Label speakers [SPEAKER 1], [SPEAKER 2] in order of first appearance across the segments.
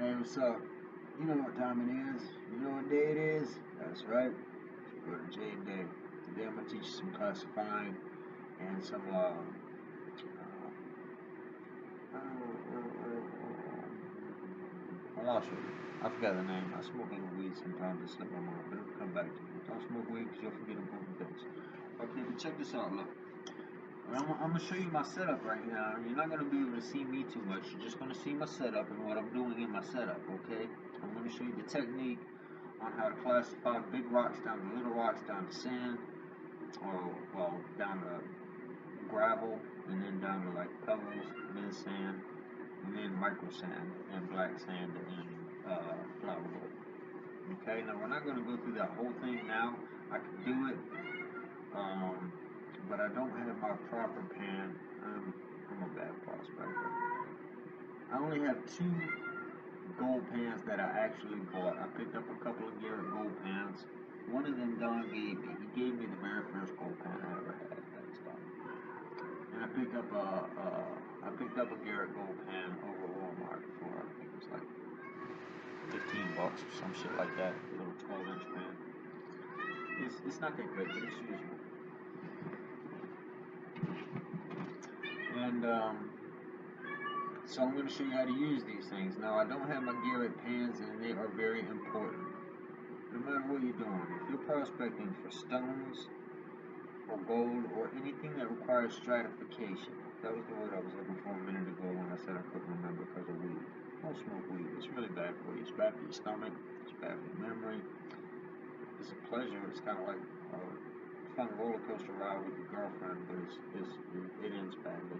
[SPEAKER 1] Hey, what's up? You know what time it is. You know what day it is? That's right. Go to J Day. Today I'm gonna teach you some classifying and some I lost it. I forgot the name. I smoke a little weed sometimes. It slip my mind, but it'll come back to me. Don't smoke weed because you'll forget important things. Okay, but check this out. Look, I'm gonna show you my setup right now. You're not gonna be able to see me too much. You're just gonna see my setup and what I'm doing in my setup. Okay? I'm gonna show you the technique on how to classify big rocks down to little rocks, down to sand, or well, down to gravel, and then down to like pebbles, and then sand, and then micro sand, and black sand, and flour gold. Okay, now we're not going to go through that whole thing now. I can do it, but I don't have my proper pan. I'm a bad prospector. I only have 2 gold pans that I actually bought. I picked up a couple of Garrett gold pans. One of them Don gave me. He gave me the very first gold pan I ever had. That's Don. And I picked up a Garrett gold pan over Walmart for I think it was like $15 or some shit like that. A little 12-inch pan. It's not that great, but it's usable. And so I'm going to show you how to use these things. Now I don't have my Garrett pans, and they are very important. No matter what you're doing, if you're prospecting for stones or gold or anything that requires stratification, that was the word I was looking for a minute ago when I said I couldn't remember because of weed. Don't smoke weed. It's really bad for you. It's bad for your stomach. It's bad for your memory. It's a pleasure. It's kind of like a fun roller coaster ride with your girlfriend, but it ends badly.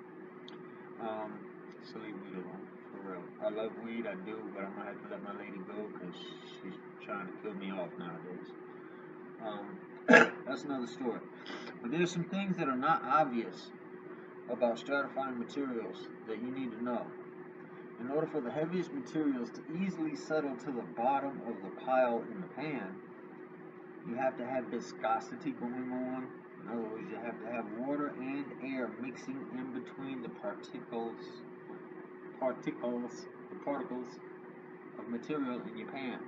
[SPEAKER 1] So leave weed alone, for real. I love weed, I do, but I'm gonna have to let my lady go because she's trying to kill me off nowadays. That's another story. But there's some things that are not obvious about stratifying materials that you need to know. In order for the heaviest materials to easily settle to the bottom of the pile in the pan, you have to have viscosity going on. In other words, you have to have water and air mixing in between the particles of material in your pan.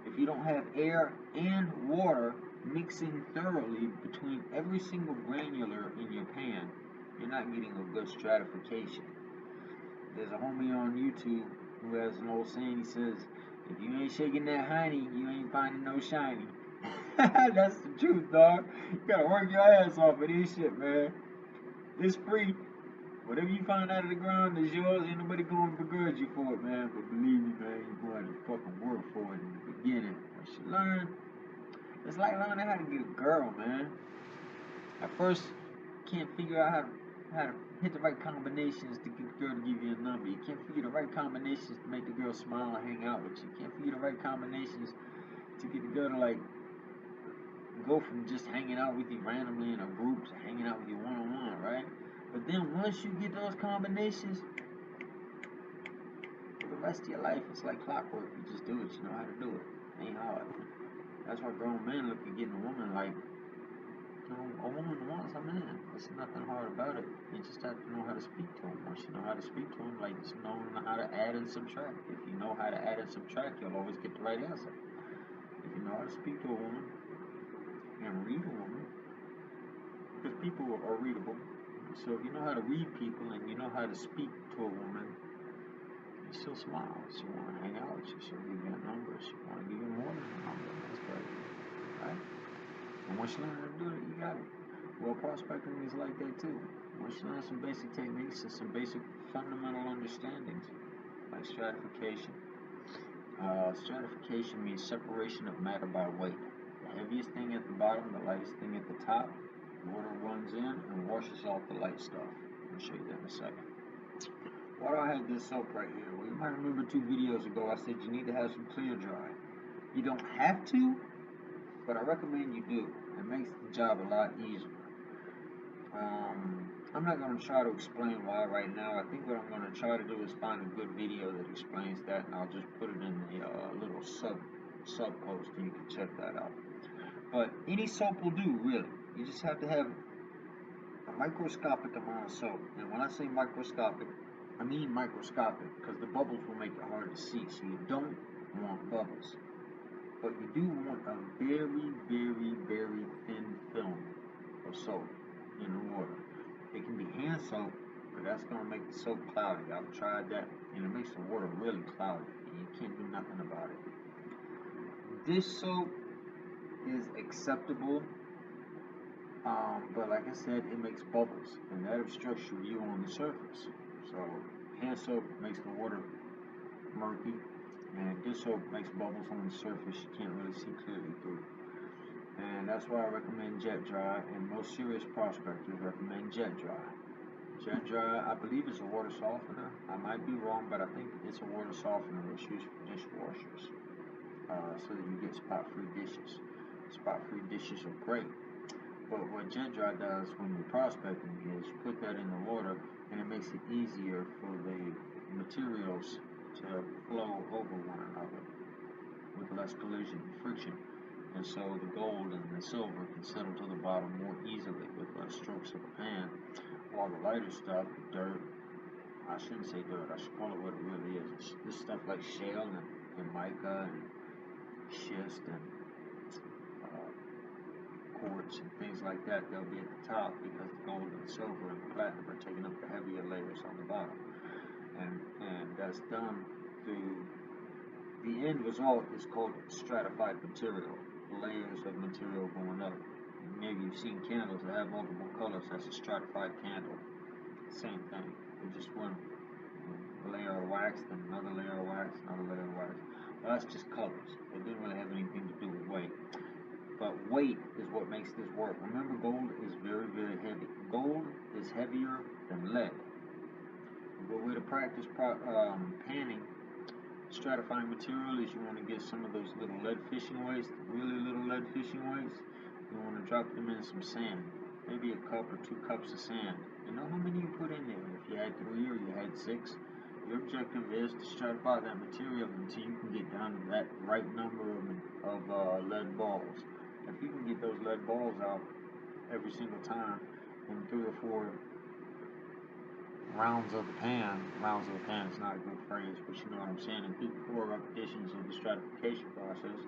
[SPEAKER 1] If you don't have air and water mixing thoroughly between every single granular in your pan, you're not getting a good stratification. There's a homie on YouTube who has an old saying. He says, if you ain't shaking that honey, you ain't finding no shiny. That's the truth, dog. You gotta work your ass off of this shit, man. It's free. Whatever you find out of the ground is yours. Ain't nobody going to begrudge you for it, man. But believe me, man, you're going to fucking work for it in the beginning. Once you learn, it's like learning how to get a girl, man. At first, you can't figure out how to hit the right combinations to get the girl to give you a number. You can't figure the right combinations to make the girl smile and hang out with you. You can't figure the right combinations to get the girl to like go from just hanging out with you randomly in a group to hanging out with you one-on-one, right? But then once you get those combinations, for the rest of your life, it's like clockwork. You just do it. You know how to do it. It ain't hard. That's why grown men look at getting a woman like, you know, a woman wants a man. There's nothing hard about it. You just have to know how to speak to him. Once you know how to speak to him, like just knowing how to add and subtract. If you know how to add and subtract, you'll always get the right answer. If you know how to speak to a woman and read a woman, because people are readable. So if you know how to read people and you know how to speak to a woman, she'll smile. She'll want to hang out with you. She'll give you a number. She'll want to give you more than a number. That's great, right? And once you learn how to do it, you got it. Well, prospecting is like that too. Once you learn some basic techniques and some basic fundamental understandings, like stratification. Stratification means separation of matter by weight. The heaviest thing at the bottom, the lightest thing at the top. Water runs in and washes off the light stuff. I'll show you that in a second. Why do I have this soap right here? Well, you might remember 2 videos ago I said you need to have some clear dry. You don't have to, but I recommend you do. It makes the job a lot easier. I'm not going to try to explain why right now. I think what I'm going to try to do is find a good video that explains that, and I'll just put it in the little sub post, and you can check that out. But any soap will do, really. You just have to have a microscopic amount of soap. And when I say microscopic, I mean microscopic, because the bubbles will make it hard to see, so you don't want bubbles. But you do want a very, very, very thin film of soap in the water. It can be hand soap, but that's going to make the soap cloudy. I've tried that, and it makes the water really cloudy, and you can't do nothing about it. Dish soap is acceptable, but like I said, it makes bubbles, and that obstructs your view on the surface. So hand soap makes the water murky, and dish soap makes bubbles on the surface you can't really see clearly through. And that's why I recommend jet dry, and most serious prospectors recommend jet dry. Jet dry, I believe, is a water softener. I might be wrong, but I think it's a water softener that's used for dishwashers, so that you get spot-free dishes. Spot-free dishes are great, but what jet dry does when you're prospecting is you put that in the water, and it makes it easier for the materials to flow over one another with less collision and friction. And so the gold and the silver can settle to the bottom more easily with less strokes of the pan, while the lighter stuff, dirt, I shouldn't say dirt, I should call it what it really is. It's this stuff like shale and mica and schist and quartz and things like that, they'll be at the top because the gold and the silver and the platinum are taking up the heavier layers on the bottom. And that's done through, the end result is called stratified material, layers of material going up. Maybe you've seen candles that have multiple colors, that's a stratified candle. Same thing, they just one layer of wax, then another layer of wax, another layer of wax. Well, that's just colors. It didn't really have anything to do with weight. But weight is what makes this work. Remember, gold is very, very heavy. Gold is heavier than lead. A good way to practice panning, stratifying material, is you want to get some of those little lead fishing weights, really little lead fishing weights. You want to drop them in some sand, maybe a cup or 2 cups of sand. You know how many you put in there? If you had 3 or you had 6, your objective is to stratify that material until you can get down to that right number of lead balls. If you can get those lead balls out every single time in 3 or 4 rounds of the pan is not a good phrase, but you know what I'm saying, in 3 or 4 repetitions of the stratification process,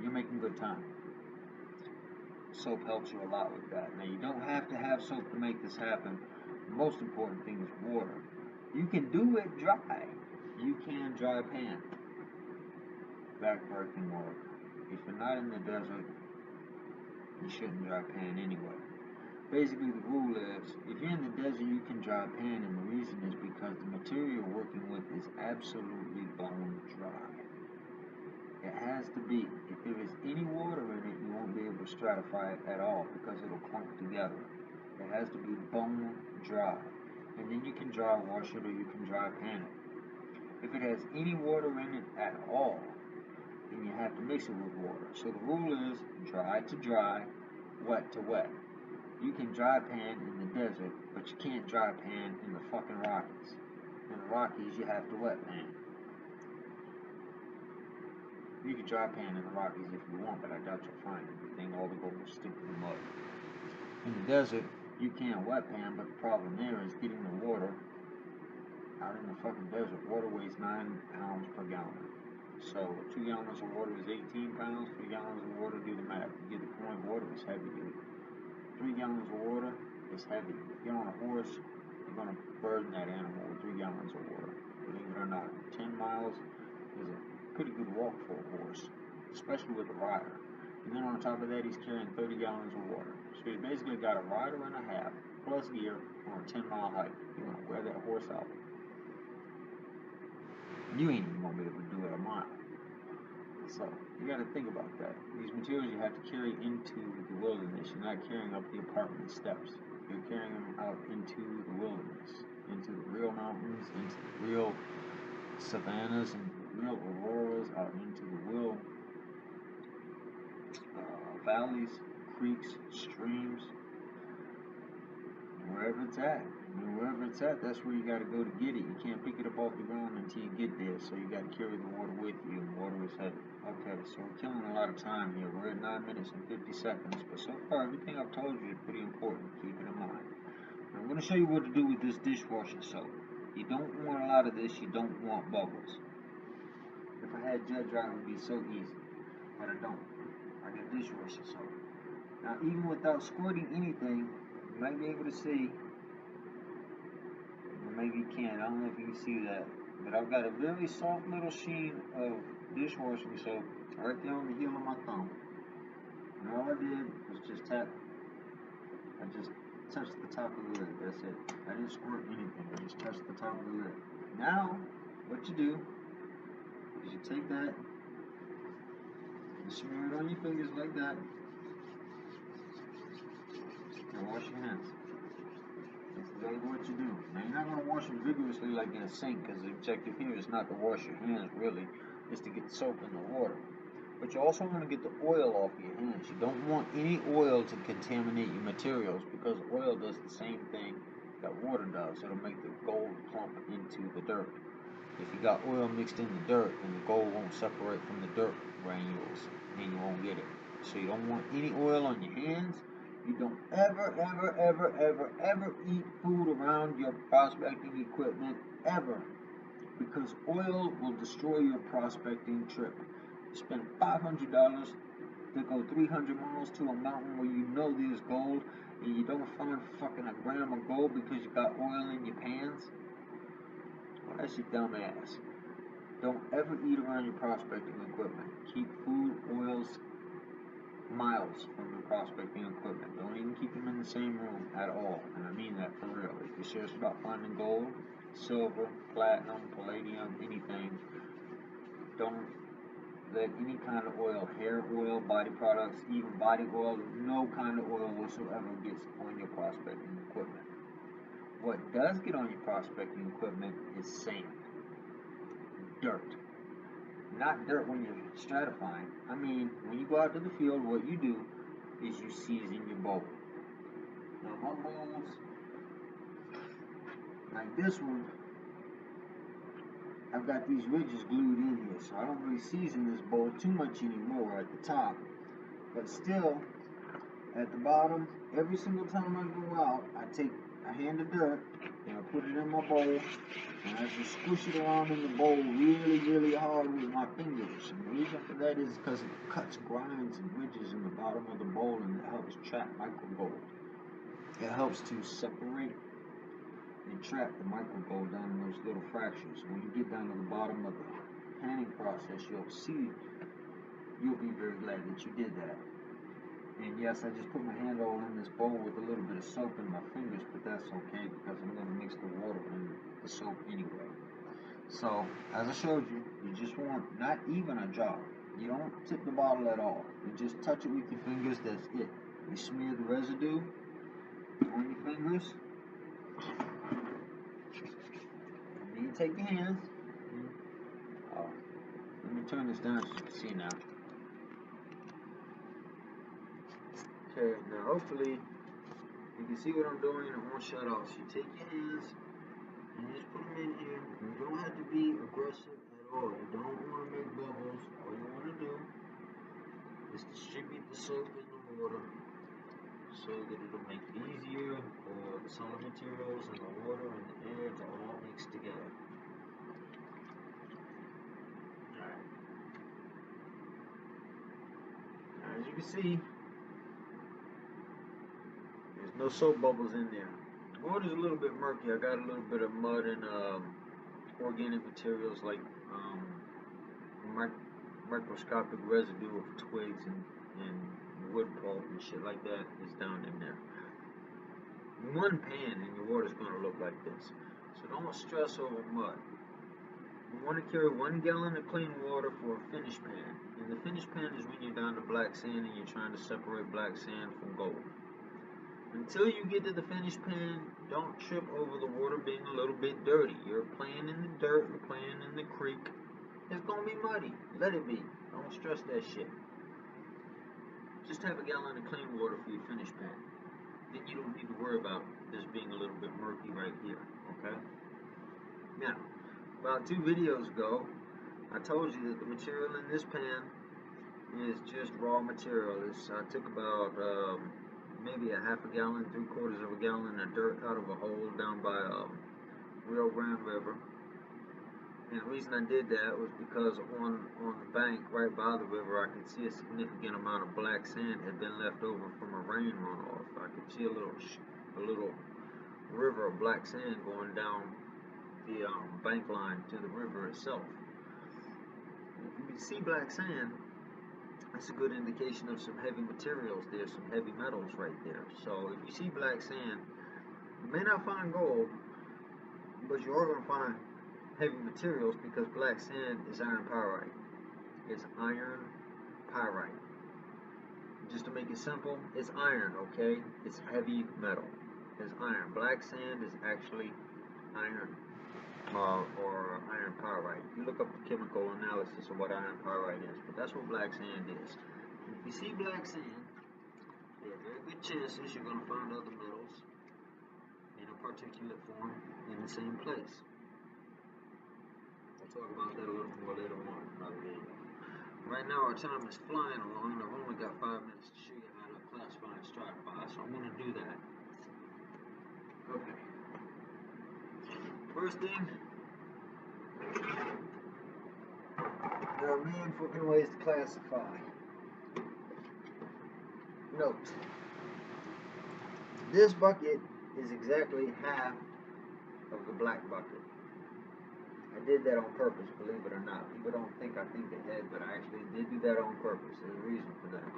[SPEAKER 1] you're making good time. Soap helps you a lot with that. Now, you don't have to have soap to make this happen. The most important thing is water. You can do it dry. You can dry pan. Backbreaking work. If you're not in the desert, you shouldn't dry pan anyway. Basically, the rule is, if you're in the desert, you can dry pan, and the reason is because the material you're working with is absolutely bone dry. It has to be. If there is any water in it, you won't be able to stratify it at all because it'll clump together. It has to be bone dry. And then you can dry wash it or you can dry pan it. If it has any water in it at all, then you have to mix it with water. So the rule is dry to dry, wet to wet. You can dry pan in the desert, but you can't dry pan in the fucking Rockies. In the Rockies, you have to wet pan. You can dry pan in the Rockies if you want, but I doubt you'll find anything. All the gold will stick to the mud. In the desert, you can wet pan, but the problem there is getting the water out in the fucking desert. Water weighs 9 pounds per gallon. So 2 gallons of water is 18 pounds. 3 gallons of water, do the math. You get the point. Water is heavy, dude. 3 gallons of water is heavy. If you're on a horse, you're going to burden that animal with 3 gallons of water. Believe it or not, 10 miles is a pretty good walk for a horse, especially with a rider. And then on top of that, he's carrying 30 gallons of water. So you basically got a rider and a half plus gear on a 10-mile hike. You're going to wear that horse out. You ain't even going to be able to do it a mile. So you got to think about that. These materials you have to carry into the wilderness. You're not carrying up the apartment steps. You're carrying them out into the wilderness, into the real mountains, into the real savannas, and the real auroras, out into the real valleys, creeks, streams, wherever it's at. And wherever it's at, that's where you got to go to get it. You can't pick it up off the ground until you get there, so you got to carry the water with you, and water is heavy. Okay, so we're killing a lot of time here. We're at 9 minutes and 50 seconds, but so far everything I've told you is pretty important. Keep it in mind. I'm going to show you what to do with this dishwashing soap. You don't want a lot of this, you don't want bubbles. If I had jet dry, it would be so easy, but I don't. I got dishwasher soap. Now, even without squirting anything, you might be able to see, or maybe you can't, I don't know if you can see that, but I've got a very soft little sheen of dishwashing soap right there on the heel of my thumb. And all I did was just tap, I just touched the top of the lid, that's it. I didn't squirt anything, I just touched the top of the lid. Now, what you do is you take that, you smear it on your fingers like that, and wash your hands. That's exactly what you do. Now, you're not going to wash them vigorously like in a sink, because the objective here is not to wash your hands, really. It's to get the soap in the water. But you also want to get the oil off of your hands. You don't want any oil to contaminate your materials, because oil does the same thing that water does. It'll make the gold clump into the dirt. If you got oil mixed in the dirt, then the gold won't separate from the dirt granules, and you won't get it. So you don't want any oil on your hands. You don't ever eat food around your prospecting equipment, ever. Because oil will destroy your prospecting trip. You spend $500 to go 300 miles to a mountain where you know there's gold, and you don't find fucking a gram of gold because you got oil in your pants? Well, that's your dumb ass. Don't ever eat around your prospecting equipment. Keep food, oils, miles from your prospecting equipment. Don't even keep them in the same room at all. And I mean that for real. If you're serious about finding gold, silver, platinum, palladium, anything, don't let any kind of oil, hair oil, body products, even body oil, no kind of oil whatsoever gets on your prospecting equipment. What does get on your prospecting equipment is sand, dirt. Not dirt when you're stratifying. I mean, when you go out to the field, what you do is you season your bowl. Now, my bowls, like this one, I've got these ridges glued in here, so I don't really season this bowl too much anymore at the top. But still, at the bottom, every single time I go out, I take a hand of dirt and I put it in my bowl, and I just squish it around in the bowl really hard with my fingers. And the reason for that is because it cuts grinds and ridges in the bottom of the bowl, and it helps trap micro gold. It helps to separate and trap the micro gold down in those little fractures. When you get down to the bottom of the panning process, you'll be very glad that you did that. And yes, I just put my hand all in this bowl with a little bit of soap in my fingers, but that's okay because I'm going to mix the water in the soap anyway. So, as I showed you, you just want not even a drop. You don't tip the bottle at all. You just touch it with your fingers, that's it. You smear the residue on your fingers. And then you take your hands. Let me turn this down so you can see now. Okay, now hopefully you can see what I'm doing. It won't shut off. So you take your hands and you just put them in here. You don't have to be aggressive at all. You don't want to make bubbles. All you want to do is distribute the soap in the water so that it'll make it easier for the solid materials and the water and the air to all mix together. Alright. Now, as you can see, there's no soap bubbles in there. The water's a little bit murky. I got a little bit of mud and organic materials like microscopic residue of twigs and wood pulp and shit like that is down in there. One pan and your water's going to look like this. So don't stress over mud. You want to carry 1 gallon of clean water for a finish pan. And the finish pan is when you're down to black sand and you're trying to separate black sand from gold. Until you get to the finish pan, don't trip over the water being a little bit dirty. You're playing in the dirt, you're playing in the creek. It's going to be muddy. Let it be. Don't stress that shit. Just have a gallon of clean water for your finish pan. Then you don't need to worry about this being a little bit murky right here, okay? Now, about 2 videos ago, I told you that the material in this pan is just raw material. I took about maybe a half a gallon, 3/4 of a gallon of dirt out of a hole down by Rio Grande River. And the reason I did that was because on the bank right by the river, I could see a significant amount of black sand had been left over from a rain runoff. I could see a little river of black sand going down the bank line to the river itself. If you see black sand, that's a good indication of some heavy materials there, some heavy metals right there. So if you see black sand, you may not find gold, but you are going to find heavy materials because black sand is iron pyrite. It's iron pyrite. Just to make it simple, it's iron, okay? It's heavy metal. It's iron. Black sand is actually iron or iron pyrite. You look up the chemical analysis of what iron pyrite is, but that's what black sand is. If you see black sand, there are very good chances you're going to find other metals in a particulate form in the same place. I'll talk about that a little more later on in another video. Right now our time is flying along and I've only got 5 minutes to show you how to classify and stratify, so I'm going to do that. Okay. First thing, there are a million fucking ways to classify. Note, this bucket is exactly half of the black bucket. I did that on purpose, believe it or not. People don't think I think ahead, but I actually did do that on purpose. There's a reason for that.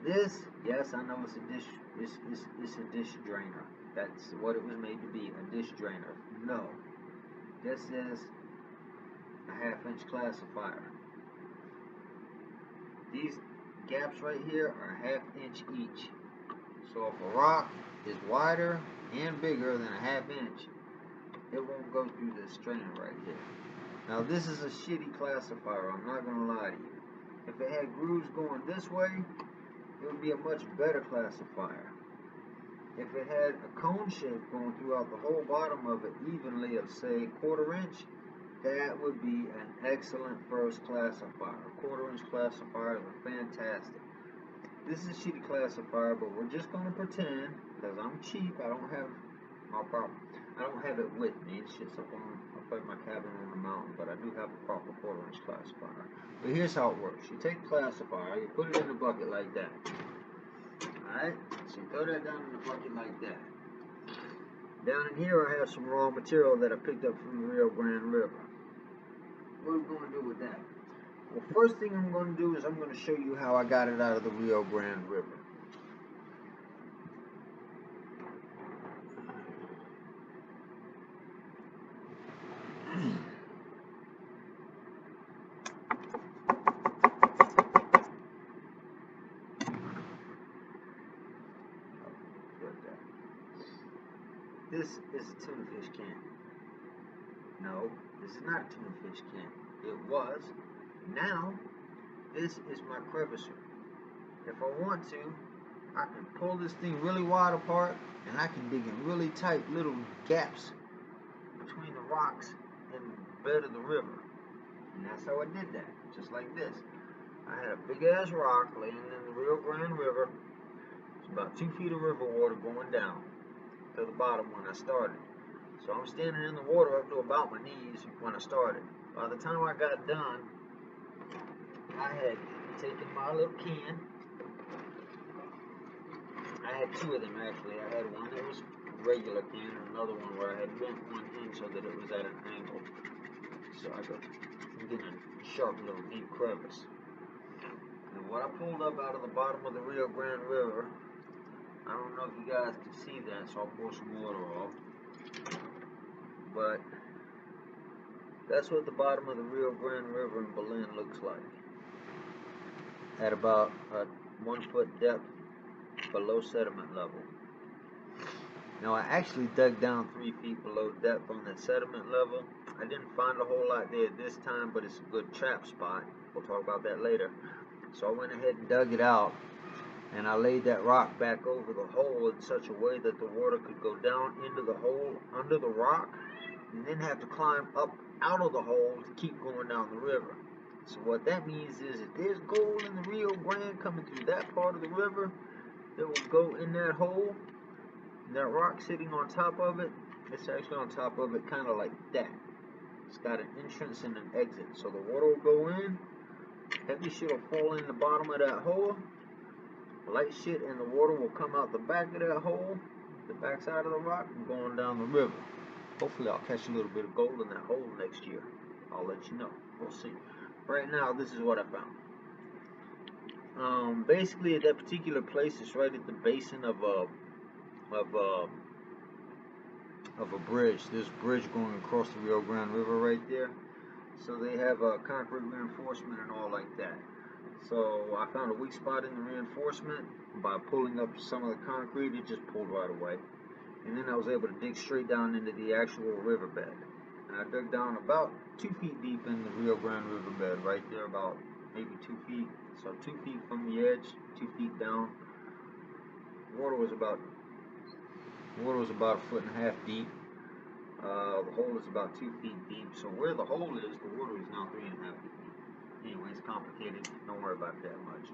[SPEAKER 1] This, yes, I know it's a dish. It's a dish drainer. That's what it was made to be, a dish drainer. No, this is a 1/2-inch classifier. These gaps right here are 1/2 inch each. So if a rock is wider and bigger than a 1/2 inch, it won't go through this strainer right here. Now this is a shitty classifier, I'm not going to lie to you. If it had grooves going this way, it would be a much better classifier. If it had a cone shape going throughout the whole bottom of it evenly of say 1/4 inch, that would be an excellent first classifier. 1/4 inch classifiers are fantastic. This is a shitty classifier, but we're just going to pretend, because I'm cheap, I don't have it with me. It's just up at my cabin on the mountain, but I do have a proper 1/4 inch classifier. But here's how it works. You take the classifier, you put it in the bucket like that. Alright? So you throw that down in the bucket like that. Down in here I have some raw material that I picked up from the Rio Grande River. What are we going to do with that? Well, first thing I'm going to do is I'm going to show you how I got it out of the Rio Grande River. This is a tuna fish can. No, this is not a tuna fish can. It was. Now, this is my crevicer. If I want to, I can pull this thing really wide apart and I can dig in really tight little gaps between the rocks and the bed of the river. And that's how I did that, just like this. I had a big ass rock laying in the Rio Grande River. It's about 2 feet of river water going down to the bottom when I started. So I'm standing in the water up to about my knees when I started. By the time I got done, I had taken my little can. I had 2 of them actually. I had one that was a regular can and another one where I had bent one in so that it was at an angle. So I could get a sharp little deep crevice. And what I pulled up out of the bottom of the Rio Grande River, I don't know if you guys can see that, so I'll pour some water off. But that's what the bottom of the Rio Grande River in Berlin looks like. At about a 1 foot depth below sediment level. Now I actually dug down 3 feet below depth on that sediment level. I didn't find a whole lot there this time, but it's a good trap spot. We'll talk about that later. So I went ahead and dug it out, and I laid that rock back over the hole in such a way that the water could go down into the hole under the rock, and then have to climb up out of the hole to keep going down the river. So what that means is if there's gold in the Rio Grande coming through that part of the river, it will go in that hole, and that rock sitting on top of it, It's actually on top of it, kind of like that. It's got an entrance and an exit, so the water will go in, heavy shit will fall in the bottom of that hole, light shit and the water will come out the back of that hole, the back side of the rock, and going down the river. Hopefully I'll catch a little bit of gold in that hole next year. I'll let you know. We'll see. Right now, this is what I found. Basically, at that particular place, it's right at the basin of a bridge. There's a bridge going across the Rio Grande River right there. So they have a concrete reinforcement and all like that. So I found a weak spot in the reinforcement. By pulling up some of the concrete, it just pulled right away. And then I was able to dig straight down into the actual riverbed. And I dug down about 2 feet deep in the Rio Grande riverbed, right there, about maybe 2 feet. So 2 feet from the edge, 2 feet down. Water was about 1.5 foot deep. The hole is about 2 feet deep. So where the hole is, the water is now 3.5 feet deep. Anyway, it's complicated. Don't worry about that much.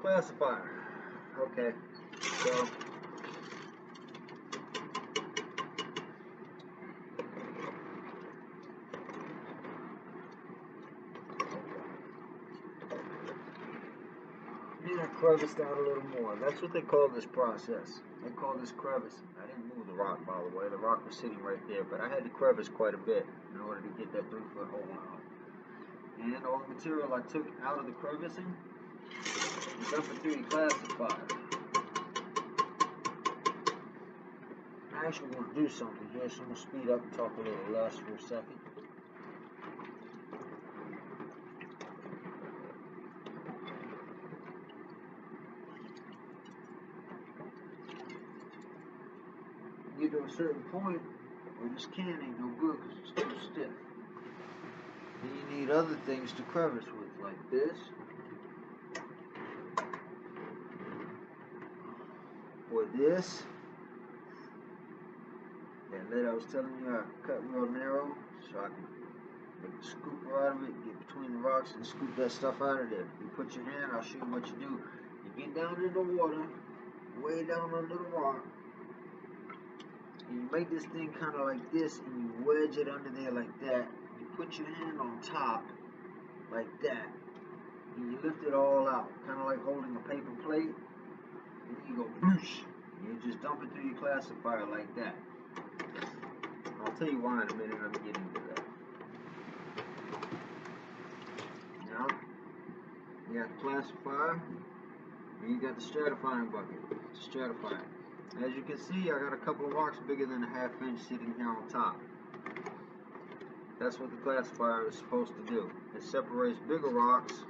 [SPEAKER 1] Classifier. Okay. So I creviced out a little more. That's what they call this process. They call this crevicing. I didn't move the rock, by the way. The rock was sitting right there, but I had to crevice quite a bit in order to get that 3-foot hole out. And all the material I took out of the crevicing is up through the classifier. I actually want to do something here, so I'm going to speed up and talk a little less for a second. Get to a certain point where this can ain't no good because it's too stiff. Then you need other things to crevice with, like this, or this. That lid I was telling you I cut real narrow so I can make a scooper out of it, get between the rocks and scoop that stuff out of there. You put your hand, I'll show you what you do. You get down in the water, way down under the rock, and you make this thing kind of like this, and you wedge it under there like that. You put your hand on top like that, and you lift it all out, kind of like holding a paper plate, and then you go boosh, and you just dump it through your classifier like that. I'll tell you why in a minute. I'm getting to that. Now, you got the classifier, and you got the stratifying bucket to stratify it. As you can see, I got a couple of rocks bigger than a 1/2 inch sitting here on top. That's what the classifier is supposed to do. It separates bigger rocks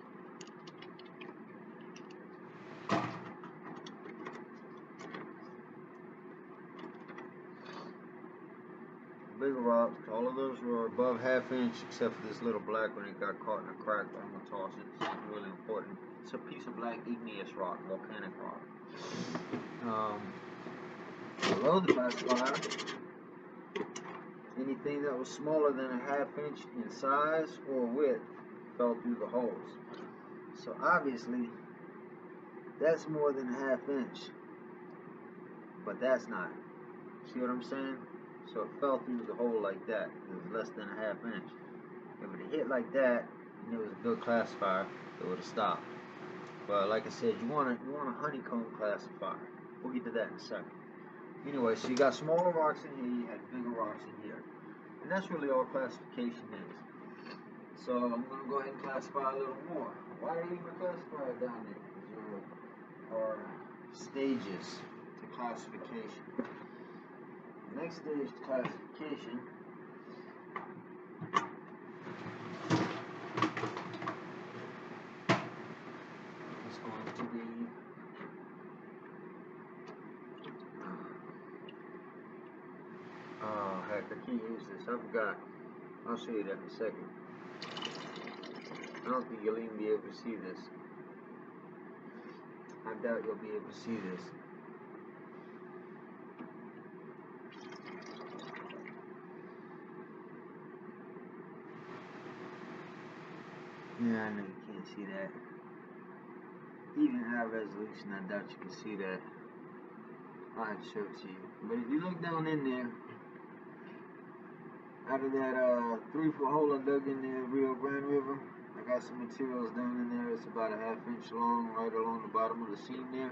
[SPEAKER 1] all of those were above 1/2 inch except for this little black one. It got caught in a crack, but I'm going to toss it. It's not really important. It's a piece of black igneous rock, volcanic rock. Below the classifier, anything that was smaller than a 1/2 inch in size or width fell through the holes. So obviously, that's more than a 1/2 inch, but that's not. See what I'm saying? So it fell through the hole like that. It was less than a 1/2 inch. If it hit like that and it was a good classifier, it would have stopped. But like I said, you want a honeycomb classifier. We'll get to that in a second. Anyway, so you got smaller rocks in here, you had bigger rocks in here. And that's really all classification is. So I'm going to go ahead and classify a little more. Why did I leave my classifier down there? Because there are stages to classification. The next stage to classification is going to be oh heck, I can't use this. I forgot. I'll show you that in a second. I don't think you'll even be able to see this. I doubt you'll be able to see this. Yeah, I know you can't see that. Even high resolution, I doubt you can see that. I'll have to show it to you. But if you look down in there, Out of that 3-foot hole I dug in the Rio Grande River, I got some materials down in there. It's about a 1/2 inch long, right along the bottom of the seam there.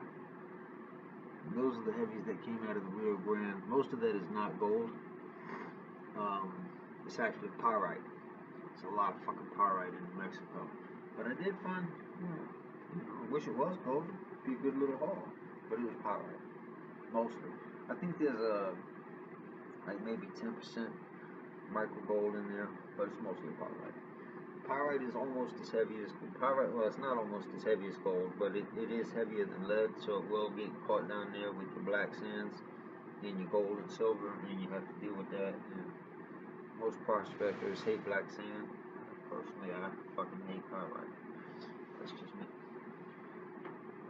[SPEAKER 1] And those are the heavies that came out of the Rio Grande. Most of that is not gold. It's actually pyrite. It's a lot of fucking pyrite in Mexico. But I did find, I wish it was gold. It'd be a good little haul. But it was pyrite, mostly. I think there's like maybe 10% micro gold in there, but it's mostly pyrite. Pyrite is almost as heavy as pyrite. Well, it's not almost as heavy as gold, but it is heavier than lead, so it will get caught down there with your black sands and your gold and silver, and you have to deal with that. And most prospectors hate black sand. Personally, I fucking hate pyrite. That's just me.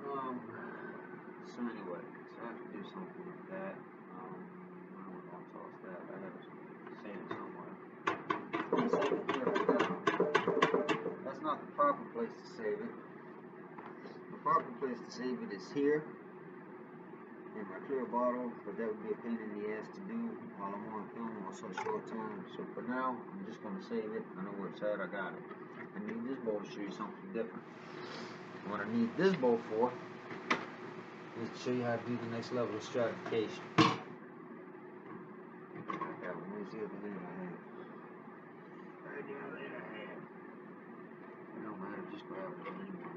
[SPEAKER 1] So anyway, so I have to do something with that. I'm gonna toss that. I have to save it somewhere. Save it here for now. That's not the proper place to save it. The proper place to save it is here in my clear bottle, but that would be a pain in the ass to do while I'm on film on such short time. So for now, I'm just gonna save it. I know where it's at. I got it. I need this bowl to show you something different. What I need this bowl for is to show you how to do the next level of stratification. Where's the other lid I have? Right the other lid I have. It don't matter, just grab it anyway.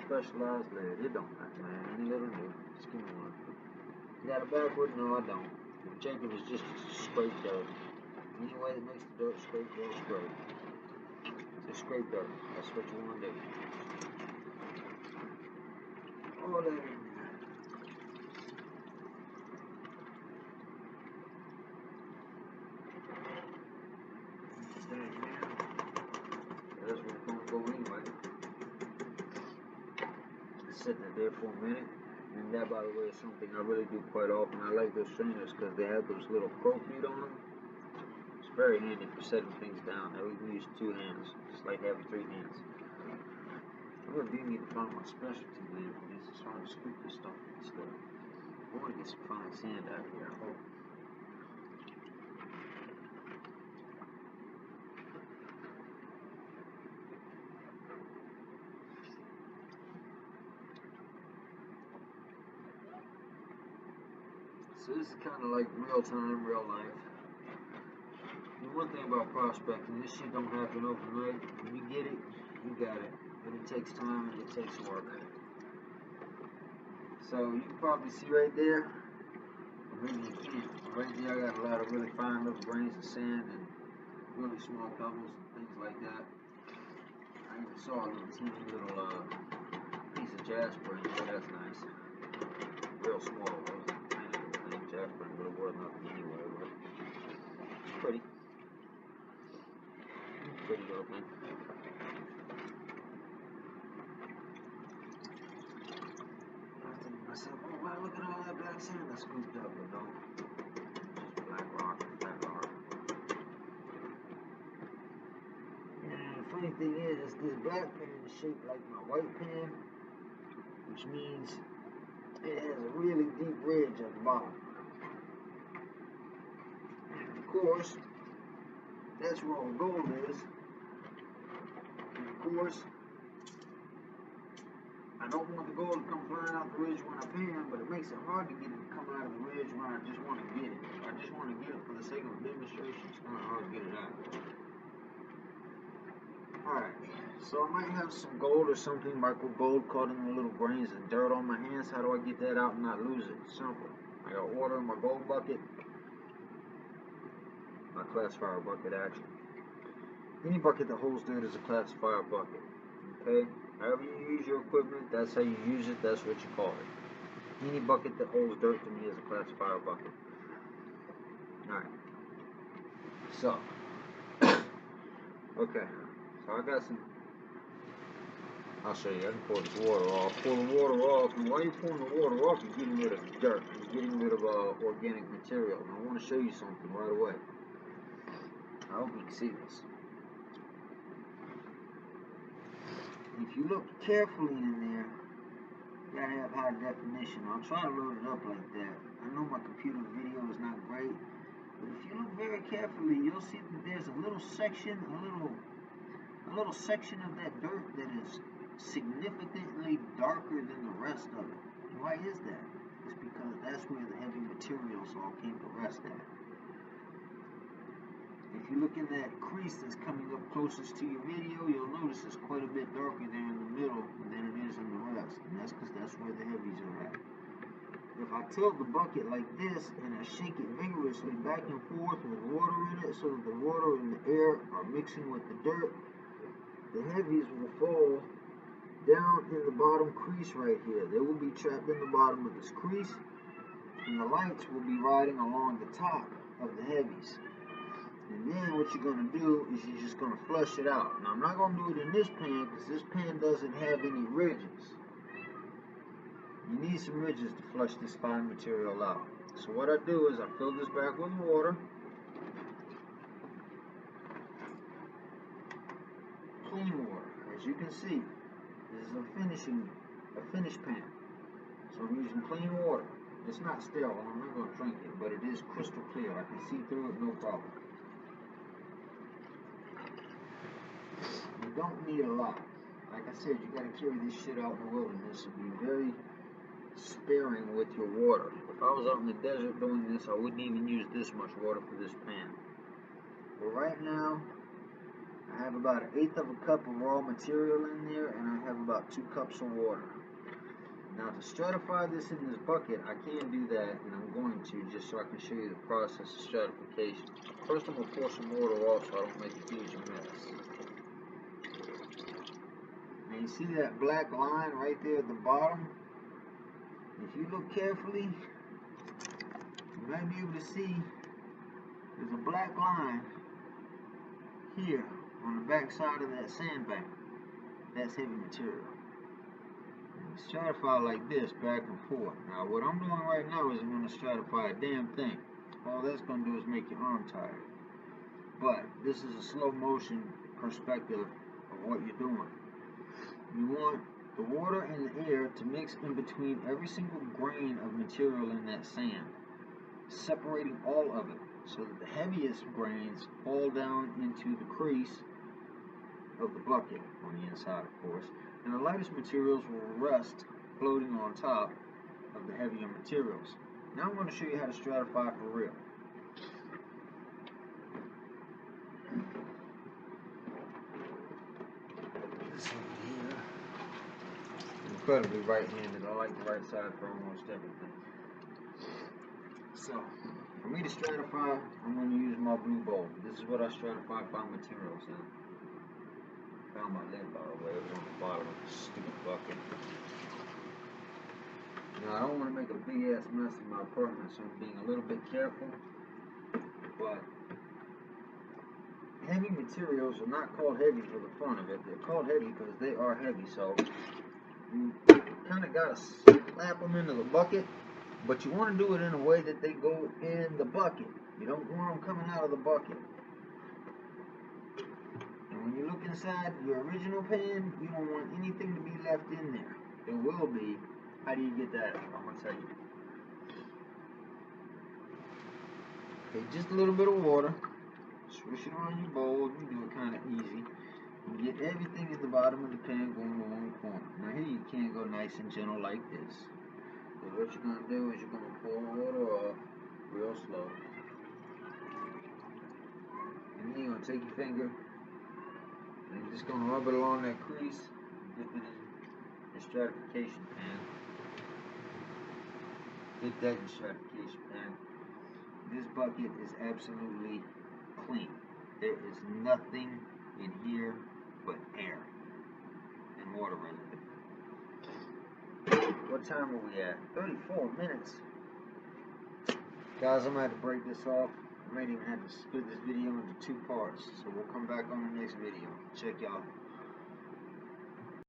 [SPEAKER 1] Specialized lid. It don't matter, man. Any little new. Just give me one. You got it backward? No, I don't. The objective is just to scrape dirt. Any way that makes the dirt scrape, they'll scrape. Just scrape dirt. That's what you want to do. All that in there. That's where it's going to go anyway. Sitting it there for a minute. And that, by the way, is something I really do quite often. I like those strainers because they have those little crow feet on them. It's very handy for setting things down. Now we can use 2 hands, just like having 3 hands. I really do need to find my specialty lid for this. It's hard to scoop this stuff and stuff. I want to get some fine sand out of here, I hope. So this is kind of like real time, real life. And one thing about prospecting, this shit don't happen overnight. When you get it, you got it. But it takes time and it takes work. So you can probably see right there, or maybe you can't. Right there I got a lot of really fine little grains of sand and really small pebbles and things like that. I even saw a little teeny little piece of jasper in there. That's nice. Real small. It was a tiny little thing. Jasper would have worth nothing anyway, but it's pretty. Pretty little thing. I was thinking to myself, oh wow, look at all that black sand I scooped up, but no. Just black rock and flat rock. And the funny thing is this black pan is shaped like my white pan, which means it has a really deep ridge at the bottom. And of course, that's where all the gold is. And of course, I don't want the gold to come flying out the ridge when I pan, but it makes it hard to get it to come out of the ridge when I just want to get it. If I just want to get it for the sake of a demonstration, it's kind of hard to get it out. Alright, so I might have some gold or something, micro gold caught in the little grains of dirt on my hands. How do I get that out and not lose it? Simple. I got water in my gold bucket. My classifier bucket, actually. Any bucket that holds dirt is a classifier bucket. Okay? However you use your equipment, that's how you use it, that's what you call it. Any bucket that holds dirt to me is a classifier bucket. Alright. So. Okay. So I got some. I'll show you. I can pour this water off. Pour the water off. And while you're pouring the water off, you're getting rid of dirt. You're getting rid of organic material. And I want to show you something right away. I hope you can see this. If you look carefully in there, gotta have high definition. I'll try to load it up like that. I know my computer video is not great, but if you look very carefully, you'll see that there's a little section, a little section of that dirt that is significantly darker than the rest of it. Why is that? It's because that's where the heavy materials all came to rest at. If you look in that crease that's coming up closest to your video, you'll notice it's quite a bit darker there in the middle than it is in the rest. And that's because that's where the heavies are at. If I tilt the bucket like this and I shake it vigorously back and forth with water in it so that the water and the air are mixing with the dirt, the heavies will fall down in the bottom crease right here. They will be trapped in the bottom of this crease, and the lights will be riding along the top of the heavies. And then what you're going to do is you're just going to flush it out. Now I'm not going to do it in this pan because this pan doesn't have any ridges. You need some ridges to flush this fine material out. So what I do is I fill this back with water. Clean water. As you can see, this is a finish pan. So I'm using clean water. It's not sterile, I'm not going to drink it, but it is crystal clear. I can see through it, no problem. You don't need a lot. Like I said, you got to carry this shit out in the wilderness and be very sparing with your water. If I was out in the desert doing this, I wouldn't even use this much water for this pan. But right now, I have about 1/8 of a cup of raw material in there, and I have about 2 cups of water. Now to stratify this in this bucket, I can do that, and I'm going to, just so I can show you the process of stratification. First I'm going to pour some water off so I don't make a huge mess. Now you see that black line right there at the bottom? If you look carefully, you might be able to see there's a black line here on the back side of that sandbank. That's heavy material. And stratify like this, back and forth. Now what I'm doing right now isn't going to stratify a damn thing. All that's going to do is make your arm tired. But this is a slow motion perspective of what you're doing. You want the water and the air to mix in between every single grain of material in that sand, separating all of it so that the heaviest grains fall down into the crease of the bucket on the inside, of course, and the lightest materials will rest floating on top of the heavier materials. Now I'm going to show you how to stratify for real. This over here. I'm incredibly right-handed. I like the right side for almost everything. So, for me to stratify, I'm going to use my blue bowl. This is what I stratify fine materials in. Found my lid, by the way. It was on the bottom of the stupid bucket. Now, I don't want to make a big-ass mess in my apartment, so I'm being a little bit careful. But heavy materials are not called heavy for the fun of it. They're called heavy because they are heavy. So you kind of got to slap them into the bucket, but you want to do it in a way that they go in the bucket. You don't want them coming out of the bucket. And when you look inside your original pan, you don't want anything to be left in there. There will be. How do you get that out? I'm going to tell you. Okay, just a little bit of water. Swish it around your bowl. You do it kind of easy. You get everything in the bottom of the pan going to one corner. Now here you can go nice and gentle like this. So what you're going to do is you're going to pour water off real slow. And then you're going to take your finger and you're just going to rub it along that crease and dip it in the stratification pan. Dip that in the stratification pan. This bucket is absolutely clean. There is nothing in here but air and water residue. What time are we at? 34 minutes. Guys, I'm going to have to break this off. I might even have to split this video into 2 parts. So we'll come back on the next video. Check y'all.